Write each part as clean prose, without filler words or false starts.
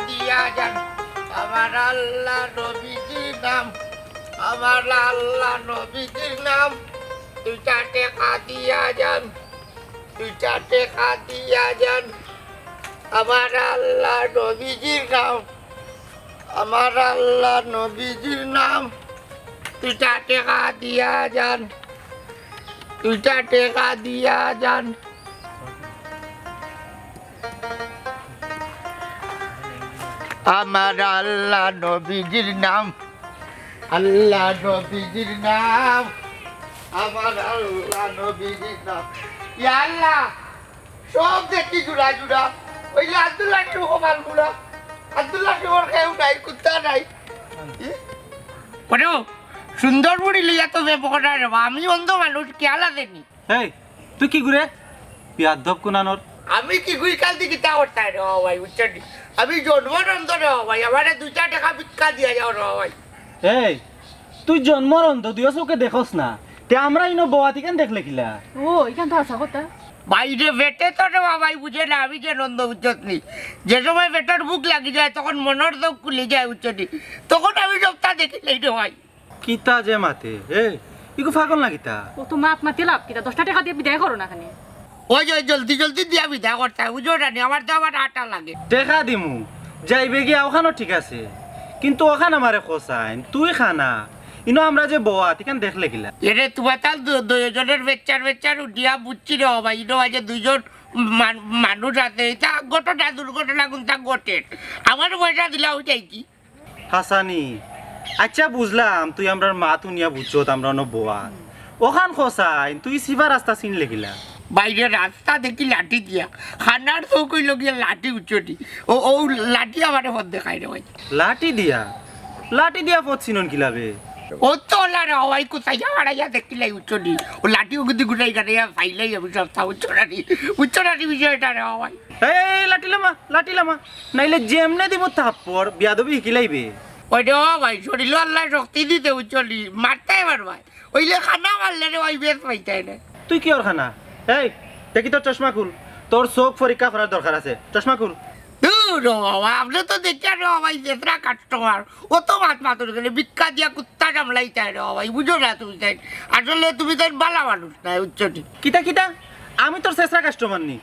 দিয়া যান আমার আল্লাহ নবীজির নাম আমার আল্লাহ নবীজির নাম দুইটা টাকা দিয়া যান দুইটা টাকা দিয়া যান আমার আল্লাহ নবীজির নাম আমার আল্লাহ নবীজির নাম দুইটা টাকা দিয়া যান দুইটা টাকা দিয়া যান আমার আল্লাহ নবীজির নাম আল্লাহ নবীজির নাম আমার আল্লাহ নবীজির নাম ইয়া আল্লাহ সব দেখি জুড়া জুড়া ওই আব্দুল্লাহ সুমাল গুলা আব্দুল্লাহ সুমার কেউ নাই কুত্তা নাই ওরে সুন্দর বুড়ি লিয়া তো বেপকটা রে আমি অন্ধ মানুষ খেয়াল আসেনি এই তুই কি ঘুরে বিয়াদব কুনানোর আমি কি গুই কাল দিকে তা করতে রে ভাই উচ্চটি আমি জন্মরন্ধ রে ভাই আমারে 2 টাকা ভিক্ষা দিয়া যাও রে ভাই এই তুই জন্মরন্ধ দিও চোখে দেখোস না তে আমরা ইনো বওয়াতি কেন দেখলে কিলা ও এখান তো আসা কথা বাইরে বেটে তো রে ভাই বুঝে না আমি যে নন্দ উচ্চতনি যে সময় বেটার বুক লাগি যায় তখন মনের চোখ খুলে যায় উচ্চটি তখন আমি সবটা দেখিলেই রে ভাই কিতা যে মাতে এই ইকো পাগল না কিতা ও তো মাত মাতি লাভ কিটা 10 টাকা দিয়ে বিদায় করো না খানে ওই যে জলদি জলদি দিয়া বিদা করতে বুঝো না আমার তো আবার আটা লাগে দেখা দিমু যাইবে গিয়া ওখানো ঠিক আছে কিন্তু ওখান আমারে খোসাইন তুই খানা ইনো আমরা যে বওয়াতি কেন দেখলে কিলা এরে তোমার তাল দুজনের বেচার উঠিয়া বুঝছি রে ভাই ইনো আজে দুইজন মানুষ আছে তা ঘটনা দুর্ঘটনা কোনটা ঘটে আমার পয়সা দিলা হইতাই কি হাসানি আচ্ছা বুঝলাম তুই আমরার মা তুনিয়া বুঝছো আমরা ন বওয়া ওখান খোসাইন তুই সিবা রাস্তা চিনলে কিলা বাইরে রাস্তা দেখি লাঠি দিয়া খানার চৌকই লগিয়া লাঠি উচ্চটি ও লাঠি আমার পথ দেখাই রে ভাই লাঠি দিয়া পথ চিনন কিলাবে ও তো ওলা রে ভাই কোথায় হারাইয়া দেখিলাই উচ্চটি ও লাঠি ওগুদি গুটাই কাটাইয়া ফাইলাই আমি সপ্তাহ উচ্চরাটি বিষয়টা রে ভাই এই লাঠি লামা নাইলে যেমনে দিব থাপ্পর বিয়াদবি হিকিলাইবে ওই রে ভাই শরীর আল্লাহ শক্তি দিতে উচ্চলি মারতেই পারবাই ওইলে খানা মারলে রে ভাই বেশ পাইতাই না তুই কি ওর খানা এই দেখি তোর চশমা খুল তোর চোখ পরীক্ষা করার দরকার আছে চশমা খুল বাবা আপনি তো দেখছেন রে ভাই যেটা কাস্টমার ও তো মাতুর গেলে ভিক্ষা দিয়া কুত্তা কামলাই চাই রে ভাই বুঝো না তুমি তাই আসলে তুমি তাই বালা মানুষ না উচ্চটি কিতা আমি তোর শেষরা কাস্টমার নি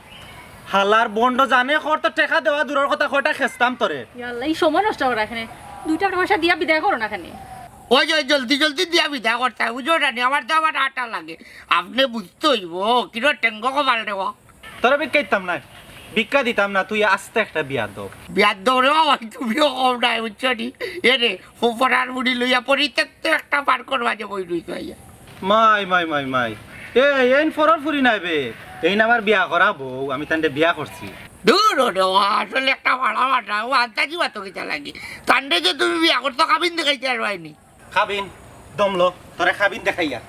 হালার বন্ড জানে খর তো টাকা দেওয়া দূরের কথা কয়টা খেস্তাম তোরে ইয়াল্লা এই সময় নষ্ট করে এখানে 2 টাকা পয়সা দিয়া বিদায় করো না খানে ওই যে জলদি দিয়া বিদা করতে হয় বুঝো না আমার তো আবার আটা লাগে আপনি বুঝতে হইব কিরো টেঙ্গ কমাল দেওয়া তোরা ভিক্ষাইতাম না ভিক্ষা দিতাম না তুই আস্তে একটা বিয়ার দৌড়ে ভাই তুমিও কম নাই বুঝছো নি এরে ফোফরার মুড়ি লইয়া পরিত্যক্ত একটা পার করবা যে বই রইতো আইয়া মাই এই ফরর ফুরি নাই বে এই না আমার বিয়া করা বউ আমি তান্ডে বিয়া করছি দূর আসলে একটা ভাড়া ভাড়া ও আন্তাজি বাতো কিতা লাগে তান্ডে যে তুমি বিয়া করতো কাবিন দেখাইতে আর হয়নি খাবিন দমলো তোরে খাবিন দেখাইয়া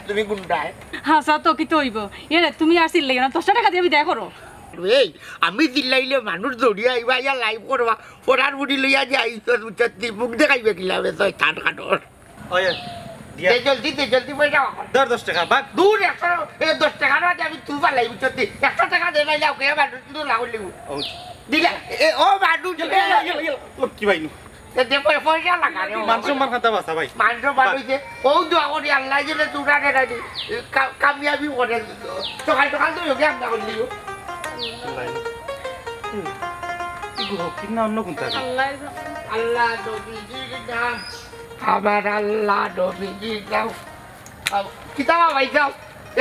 তুমি গুন্ডায় হাসা তো কি তো হইব এরে তুমি আসিল লাগে না 10 টাকা দিয়ে বিদায় করো এই আমি দিল্লাইলে মানুষ দৌড়িয়া আইবা ইয়া লাইভ করবা ফোরার বুড়ি লইয়া যে আইস মুখ দেখাইবে কিলাবে তো কান কাটর ওয়ে দিয়া জলদি পয়সা দর 10 টাকা বাক দূর 10 টাকা না আমি তুই পালাই বুঝতে 100 টাকা দে নাই যাও কে মানুষ তো লাগলিব দিলা ও মানুষ কি ভাইনু দেখো পয়সা লাগা রে মানসম্মান খাতা বাসা ভাই মানসম্মান হইছে ও দোয়া করি আল্লাহ যে দুরা রে রাজি কামিয়াবি করে সকাল তো যোগে আমরা করলিও অন্য কোনটা আল্লাহ নবীজির নাম আমার আল্লাহ নবীজির নাম কিতাবা ভাই যাও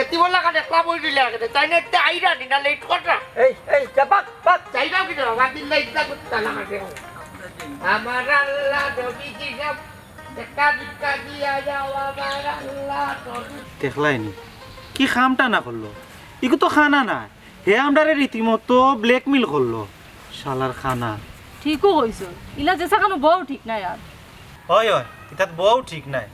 এতি বলা কাটে ক্লাব হই দিলে আগে তাই না তে আইরা নিনা লেট কররা এই বাক চাই দাও কি দাও বাদিন না ইচ্ছা করতে লাগাতে আমার আল্লাহ নবীজির নাম একটা ভিক্ষা দিয়া যাও আমার আল্লাহ দেখলাইনি কি খামটা না করলো ইকো তো খানা না হে আমরারে রীতিমতো ব্ল্যাকমেল করলো শালার খানা ঠিকও কইছো ইলা যেসা কানো বউ ঠিক না यार হয় ইতাত বউ ঠিক নাই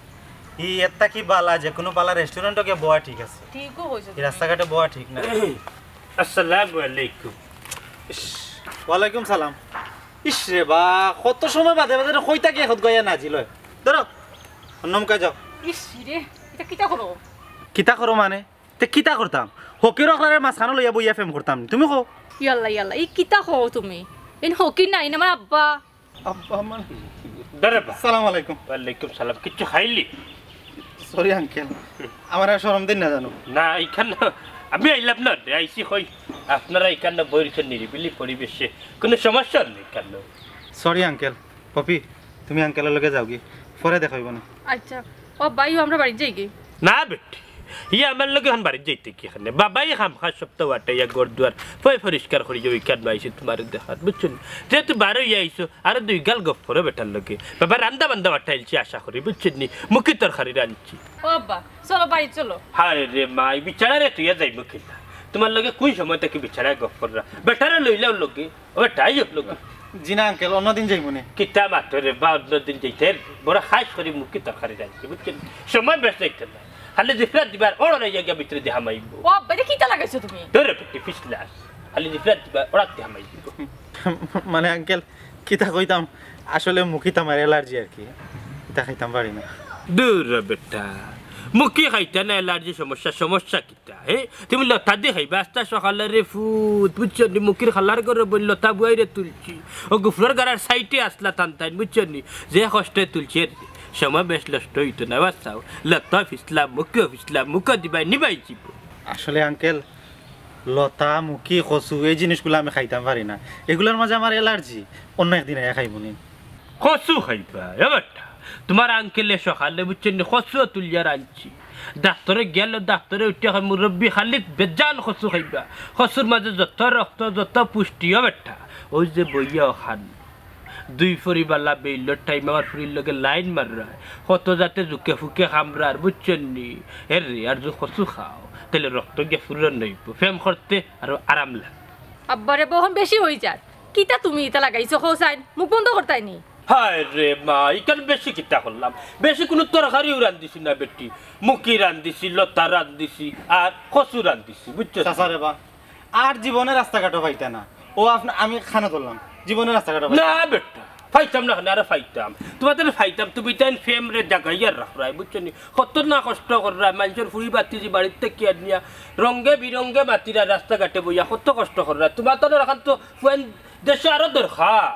ই এত্তা কি বালা যে কোনো বালা রেস্টুরেন্টকে বয়া ঠিক আছে ঠিকও কইছো এই রাস্তাঘাটে বয়া ঠিক নাই আসসালামু আলাইকুম ওয়ালাইকুম সালাম ইস রে বা কত সময় বাদে বাদে কইতা কি এখন গয়া নাজিল ধরো অন্যম কাজ যাও ইস রে এটা কিটা করো কিতা করো মানে তে কিতা করতাম হকির অকলারে মাঝখানে লইয়া বইয়া ফেম করতাম তুমি কো ইয়াল্লা ইয়াল্লা এই কিতা কও তুমি এন হকি নাই না আমার আব্বা আব্বা মানে দাঁড়াবা আসসালামু আলাইকুম ওয়ালাইকুম সালাম কিছু খাইলি সরি আঙ্কেল আমার আর শরম দিন না জানো না এইখানে আমি আইলাম না আইসি কই আপনারা এখানে বইরছেন নিরিবিলি পরিবেশে কোনো সমস্যা নেই কেন সরি আঙ্কেল পপি তুমি আঙ্কেলের লগে যাও কি পরে দেখাইব না আচ্ছা ও বাইও আমরা বাড়ি যাই কি না বেটি ইয়ে আমার লগে এখন বাড়ি যাইতে কি এখানে বাবাই খাম খা সপ্তাহ আটটা ইয়া ঘর দুয়ার পরিষ্কার করি যাও কেন আইসি তোমার দেখাত বুঝছেন যেহেতু বারো আইসো আর দুই গাল গপ করে বেটার লগে বাবা রান্দা বান্দা বাটাইলছি আশা করি বুঝছেন নি মুখি তরকারি রাঁধছি ও আব্বা চলো বাড়ি চলো হায় রে মা বিছানা রে তুই যাই মুখি তোমার লগে কোন সময় থেকে বিছানায় গপ করা বেটারে লইলাও লগে ও বেটাই লগে জি না আঙ্কেল অন্যদিন যাইব না কিতা মাত্র রে বা অন্যদিন যাইতে বড় খাস করে মুখি তরকারি রাঁধছি বুঝছেন সময় বেশ যাইতে না খালি জিফরাত দিবার ওরা জায়গা ভিতরে দেহা মাইব ও আব্বা এটা কিতা লাগাইছো তুমি ধরে পেটি পিছলাস খালি জিফরাত দিবার ওরা দেহা মাইব মানে আঙ্কেল কিতা কইতাম আসলে মুখিত আমার অ্যালার্জি আর কি কিতা খাইতাম পারি না দূর বেটা মুখি খাইতা না এলার্জি সমস্যা কিতা হে তুমি লতা দিয়ে খাইবা আস্তা সকালে রে ফুট বুঝছো নি মুখির খালার করে বলল লতা বুয়াইরে তুলছি ও গুফলার গাড়ার সাইটে আসলা টানতাইন বুঝছো নি যে কষ্টে তুলছি সময় বেশ নষ্ট হইতো না বাচ্চাও লতা ফিসলাম মুখে দিবাই নিবাই যাব আসলে আঙ্কেল লতা মুখি কচু এই জিনিসগুলো আমি খাইতাম পারি না এগুলোর মাঝে আমার অ্যালার্জি অন্য একদিন খাইব নি কচু খাইবা এবারটা তোমার আঙ্কেলে সকালে বুঝছেন কচু তুলিয়া রাঁধছি ডাক্তরে গেল ডাক্তরে উঠে মুরব্বী খালি বেজান কচু খাইবা কচুর মাঝে যত রক্ত যত পুষ্টি এবারটা ওই যে বইয়া খান দুই ফরিবালা বেইলোর টাইম আমার ফুরির লগে লাইন মাররা কত যাতে জুকে ফুকে খামরার বুঝছেন নি এর রে আর যে কচু খাও তাহলে রক্ত গিয়ে ফুরন নইব ফেম করতে আর আরাম লাগে আব্বারে বহন বেশি হই যাত কিতা তুমি এটা লাগাইছো হোসাইন মুখ বন্ধ করতাই নি হায় রে মা এখানে বেশি কিতা করলাম বেশি কোনো তরকারিও রান্ধিছি না বেটি মুখি রান্ধিছি লতা রান্ধিছি আর কচু রান্ধিছি বুঝছো চাচারে বা আর জীবনে রাস্তাঘাটও পাইতা না ও আপনার আমি খানা ধরলাম জীবনে রাস্তাঘাটও না বেটা ফাইতাম না আর ফাইতাম তোমাদের ফাইতাম তুমি তাই ফেম রে জাগাইয়ার রাখরাই বুঝছো নি কত না কষ্ট কররা মানুষের ফুড়ি বাতি যে বাড়িতে কি নিয়া রঙ্গে বিরঙ্গে বাতিরা রাস্তাঘাটে বইয়া কত কষ্ট কররা তোমার তো এখন তো দেশে আরো দরকার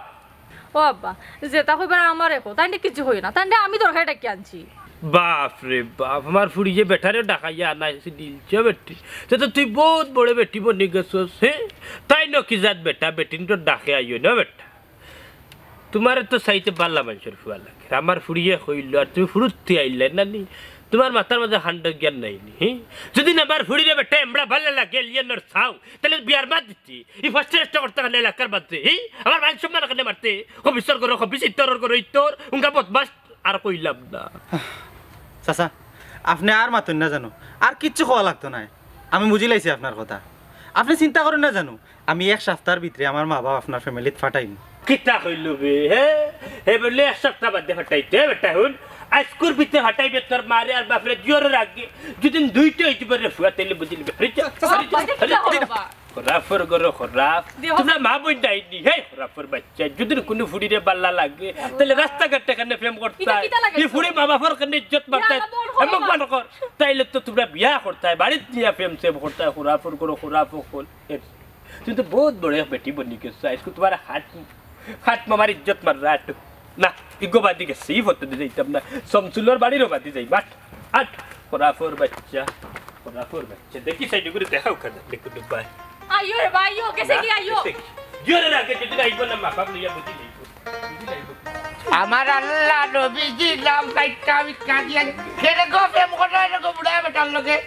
ও আব্বা যেটা কইবার আমার একো তাই কিছু হই না তাই আমি তরকারিটা কি আনছি বাপ রে বাপ আমার ফুড়ি যে বেটারে ডাকাইয়া আনাইছে দিলছে বেটি তো তুই বহুত বড় বেটি বনি গেছস হ্যাঁ তাই ন কি জাত বেটা বেটিন তো ডাকে আইও না বেটা তোমার তো সাইতে বাল্লা মানুষের ফুয়া লাগে আমার ফুড়িয়ে কইল আর তুমি ফুরুত্তি আইলে না নি তোমার মাথার মাঝে হান্ড জ্ঞান নাই নি হ্যাঁ যদি না আমার ফুড়িরে বেটা এমড়া ভালো লাগে লিয়ানোর ছাও তাহলে বিয়ার বাদ দিচ্ছি এই ফার্স্ট রেস্ট করতে গেলে এলাকার বাদতে হ্যাঁ আমার মানুষ সম্মান রাখলে মারতে কবিস্তর করো কবিস ইত্তর করো ইত্তর উনকা বদমাস আর কইলাম না চাচা আপনি আর মাতুন না জানো আর কিচ্ছু খাওয়া লাগতো না আমি বুঝি লাইছি আপনার কথা আপনি চিন্তা করেন না জানো আমি এক সপ্তাহের ভিতরে আমার মা বাবা আপনার ফ্যামিলিত ফাটাইম কিতা কইল বে হে বলে এক সপ্তাহ বাদে ফাটাইতে বেটা হুন আজকুর ভিতরে ফাটাইবে তোর মারে আর বাপরে জোরে রাখবে যদি দুইটা হইতে পারে ফুয়া তাইলে বুঝলি খরাফর গরো খরাফ তোমরা মা বই ডাইনি হে খরাফর বাচ্চা যদি কোনো ফুড়িরে বাল্লা লাগে তাহলে রাস্তাঘাটে কানে প্রেম করতে এই ফুড়ি মা বাবার কানে ইজ্জত মারতে এমন মান কর তাইলে তো তোমরা বিয়া করতে বাড়িতে নিয়ে প্রেম সেব করতে খরাফর গরো খরাফ হল তুই তো বহুত বড় বেটি বনি গেছ আজকে তোমার হাত মামার ইজ্জত মার রাট না ইগো বাদি গেছে এই হতে যাইতাম না সমসুলোর বাড়িরও বাদি যাই বাট আট খরাফর বাচ্চা দেখি সাইড করে দেখাও কেন দেখো ভাই আইও রে ভাই আইও কেসে কি আইও জোরে রাখে যদি আইব না মা বাপ লইয়া বুঝি লইব আমার আল্লাহ নবীজি নাম কাইটা বিকা দিয়া কেনে গো ফেম করতে গো বুড়া বেটার লগে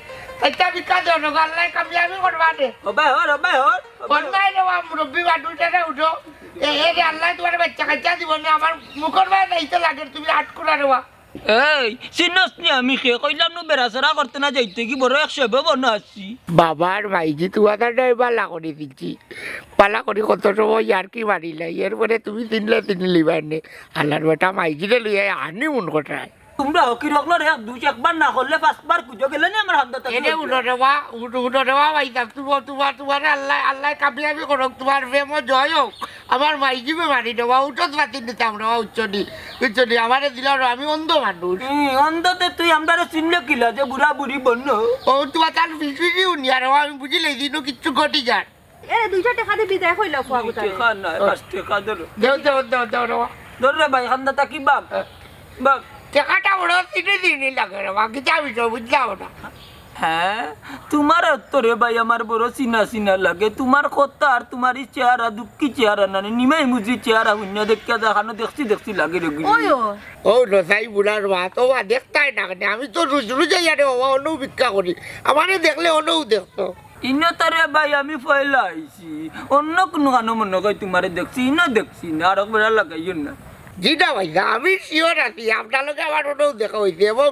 কাইটা বিকা দিও না আল্লাহ কামিয়াবি করবা দে ও ভাই হর বন্ধাই রে মুরব্বি বাটুটা রে উঠো এ রে আল্লাহ তোমার বাচ্চা কাইটা দিব না আমার মুখর ভাই নাইতে লাগে তুমি আট করে রেবা এই সিনস নি আমি কে কইলাম নো বেরাসরা করতে না যাইতে কি বড় 100 বনা আসছি বাবার ভাইজি তোমাদের পালা করে দিচ্ছি পালা করি কত সময় আর কি মারিলে এরপরে তুমি তিনলে তিনলি বাড়নে আল্লাহর বেটা মাইজিরে লইয়া আনি মন কোথায় তোমরা হকি রকলের এক দুই একবার না করলে পাঁচবার খুঁজে গেলে না আমার হাত এনে উঠো দেওয়া পাইতাম তোমার আল্লাহ কামিয়াবি করুক, তোমার প্রেম জয় হোক, আমার মাইজিবে মারি দেওয়া উঠত পাতি দিতাম রে উচ্চনি আমারে দিল আমি অন্ধ মানুষ। অন্তত তুই আমরা চিনলে কিলা যে বুড়া বুড়ি বন্য ও তোমার তার ফিসফিসি উনি আর আমি বুঝিলে দিনও কিচ্ছু ঘটি যান। এ 200 টাকা দিয়ে বিদায় হইলো ফুয়া কোথায় টাকা নাই 5 টাকা ধরো দেও ধর রে ভাই খান্দাটা কি বাপ বাপ টাকাটা বড় দিনই লাগে রে বাকি যাবি তো বুঝলাম না। হ্যাঁ তোমার তোরে ভাই আমার বড় চিনা চিনা লাগে তোমার কথা আর তোমার চেহারা দুঃখী চেহারা না নিমাই মুজি চেহারা শূন্য দেখা দেখানো দেখছি লাগে রে ও রসাই বুড়ার ভাত ও দেখতাই না কেন, আমি তো রুজে জানি বাবা অনও ভিক্ষা করি, আমারে দেখলে অনও দেখতো। ইনো তারে ভাই আমি পয়লা আইছি অন্য কোনো কানো মনে কই তোমারে দেখছি ইনো দেখছি না আর বেড়া লাগাইও না জিটা ভাইয়া আমি শিওর আছি আপনার লগে আমার অনও দেখা হয়েছে এবং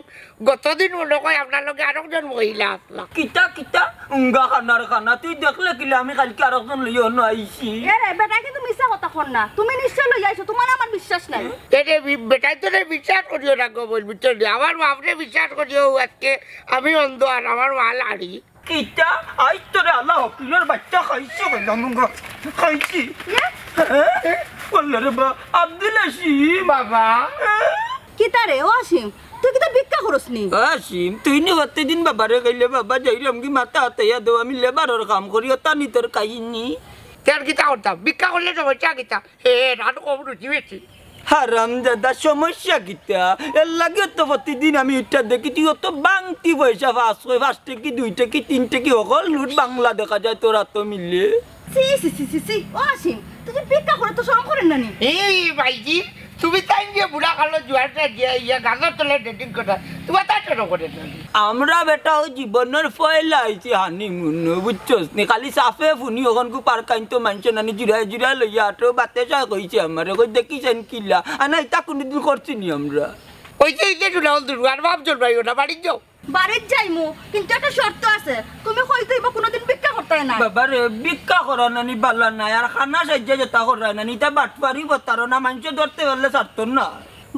গতদিন মনে হয় আপনার লগে আরেকজন মহিলা আসলা। কিতা কিতা উঙ্গা খানার খানা তুই দেখলে কিলে আমি কালকে আরেকজন লই অন্য আইছি এরে বেটা কিন্তু মিছা কথা কর না, তুমি নিশ্চয় লই আইছো, তোমার আমার বিশ্বাস নাই। এরে বেটাই তো বিশ্বাস করিও না গো বলবি আমার বাপরে বিশ্বাস করিও আজকে আমি অন্ধ আর আমার মা লাড়ি। কিতা আই তোরে আল্লাহ হকিলের বাচ্চা খাইছি কইলাম খাইছি বললে রে বা আব্দুল আসিম বাবা কিতা রে ও আসিম তুই কিতা ভিক্ষা করছনি? আসিম তুই নি হতে দিন বাবারে কইলে বাবা যাইলাম কি মাথা হাতাইয়া দেও আমি লেবারের কাম করি তা নি তোর কাহিনী কেন কিতা করতাম ভিক্ষা করলে সমস্যা কিতা হে রাত কম রুচি বেশি হারাম দাদা সমস্যা কিতা এর লাগে তো প্রতিদিন আমি এটা দেখি তুই অত বাংতি পয়সা পাঁচ টাকি 2 টাকি 3 টাকি সকল লুট বাংলা দেখা যায় তোরা তো মিলে সি ও আসিম তুই যে ভিক্ষা করে তো শরম করেন না নি? এই ভাইজি তুমি তাই যে বুড়া কালো জুয়ারটা ইয়া গাছের তলে ডেটিং করা তোমার তাই কেন করে আমরা বেটা ওই জীবনের ফয়লা আইছি হানিমুন বুঝছস নি খালি সাফে ফুনি ওখান কু পার কাইন তো মানুষ নানি জুড়াই লইয়া আটো বাতে চা কইছে আমার কই দেখিছেন কিলা আনা এটা কোনদিন করছি নি আমরা ওই যে শুনে দুর্গার বাপ জন্মাই ওটা বাড়ি যাও বাড়ির যাইমু কিন্তু একটা শর্ত আছে, তুমি কইতেই বা কোনোদিন ভিক্ষা করতে না। বাবারে ভিক্ষা করা নানি বালা নাই আর খানা সাজ্জা যেটা করা নানি তা বাটপারি বতারো না মানুষ ধরতে পারলে ছাড়তো না।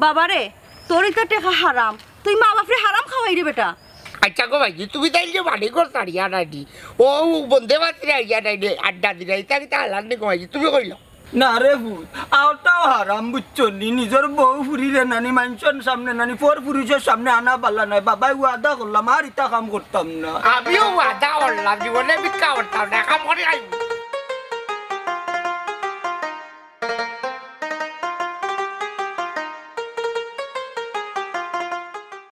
বাবারে তোরই তো টেকা হারাম, তুই মা বাপরে হারাম খাওয়াই রে বেটা। আচ্ছা গো ভাইজি তুমি তাই যে বাড়ি ঘর তাড়িয়া নাইনি ও বন্ধে মাত্রে আইয়া নাইনি আড্ডা দিলে এটা কি হালার নি ভাইজি তুমি কইল না রে ভূত আওটাও হারাম বুঝছো নি নিজের বউ ফুরিরে নানি মানুষের সামনে নানি পর পুরুষের সামনে আনা পাল্লা নাই বাবাই ওয়াদা করলাম আর ইটা কাম করতাম না। আমিও ওয়াদা করলাম জীবনে ভিক্ষা করতাম না কাম করে খাইব